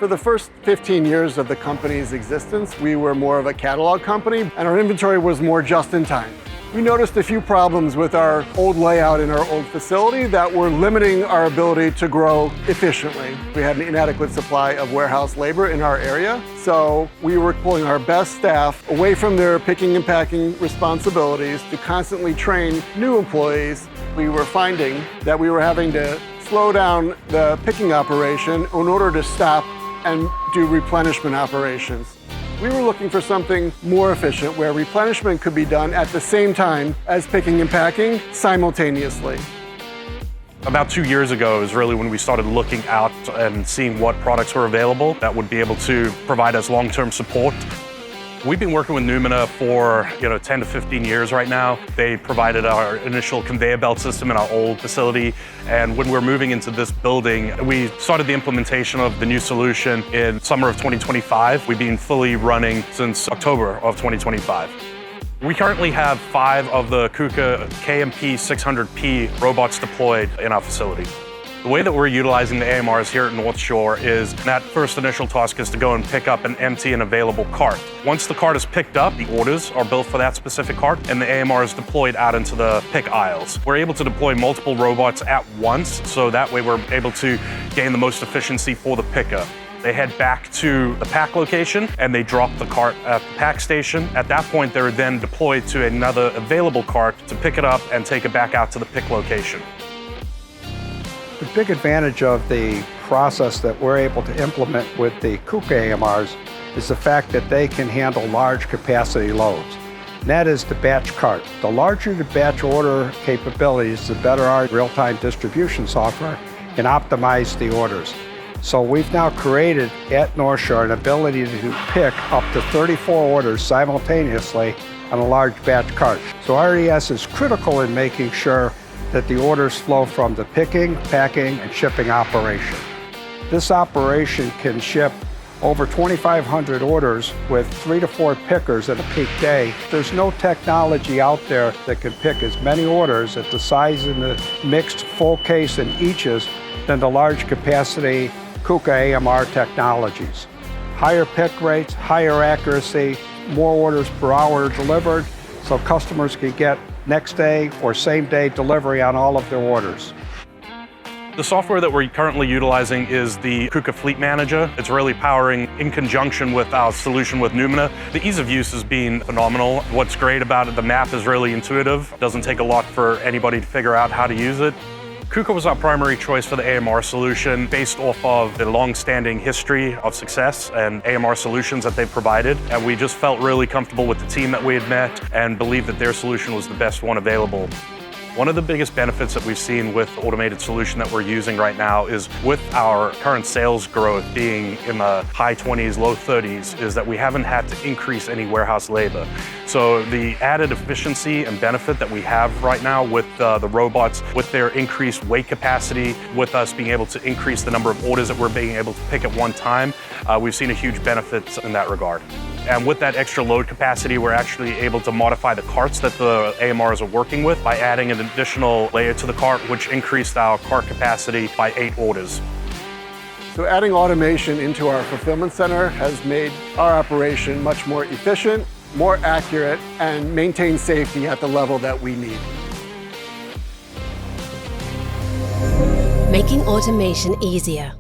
For the first 15 years of the company's existence, we were more of a catalog company, and our inventory was more just in time. We noticed a few problems with our old layout in our old facility that were limiting our ability to grow efficiently. We had an inadequate supply of warehouse labor in our area, so we were pulling our best staff away from their picking and packing responsibilities to constantly train new employees. We were finding that we were having to slow down the picking operation in order to stop and do replenishment operations. We were looking for something more efficient where replenishment could be done at the same time as picking and packing simultaneously. About 2 years ago is really when we started looking out and seeing what products were available that would be able to provide us long-term support. We've been working with Numina for 10 to 15 years right now. They provided our initial conveyor belt system in our old facility, and when we're moving into this building, we started the implementation of the new solution in summer of 2025. We've been fully running since October of 2025. We currently have 5 of the KUKA KMP 600P robots deployed in our facility. The way that we're utilizing the AMRs here at NorthShore is that first initial task is to go and pick up an empty and available cart. Once the cart is picked up, the orders are built for that specific cart and the AMR is deployed out into the pick aisles. We're able to deploy multiple robots at once, so that way we're able to gain the most efficiency for the picker. They head back to the pack location and they drop the cart at the pack station. At that point, they're then deployed to another available cart to pick it up and take it back out to the pick location. The big advantage of the process that we're able to implement with the KUKA AMRs is the fact that they can handle large capacity loads. And that is the batch cart. The larger the batch order capabilities, the better our real-time distribution software can optimize the orders. So we've now created at NorthShore an ability to pick up to 34 orders simultaneously on a large batch cart. So RES is critical in making sure that the orders flow from the picking, packing, and shipping operation. This operation can ship over 2,500 orders with 3 to 4 pickers at a peak day. There's no technology out there that can pick as many orders at the size in the mixed full case and eaches than the large capacity KUKA AMR technologies. Higher pick rates, higher accuracy, more orders per hour delivered, so customers can get next day or same day delivery on all of their orders. The software that we're currently utilizing is the KUKA Fleet Manager. It's really powering in conjunction with our solution with Numina. The ease of use has been phenomenal. What's great about it, the map is really intuitive. It doesn't take a lot for anybody to figure out how to use it. KUKA was our primary choice for the AMR solution based off of the long-standing history of success and AMR solutions that they've provided. And we just felt really comfortable with the team that we had met and believed that their solution was the best one available. One of the biggest benefits that we've seen with the automated solution that we're using right now is with our current sales growth being in the high 20s, low 30s, is that we haven't had to increase any warehouse labor. So the added efficiency and benefit that we have right now with the robots, with their increased weight capacity, with us being able to increase the number of orders that we're being able to pick at one time, we've seen a huge benefit in that regard. And with that extra load capacity, we're actually able to modify the carts that the AMRs are working with by adding an additional layer to the cart, which increased our cart capacity by 8 orders. So adding automation into our fulfillment center has made our operation much more efficient, more accurate, and maintain safety at the level that we need. Making automation easier.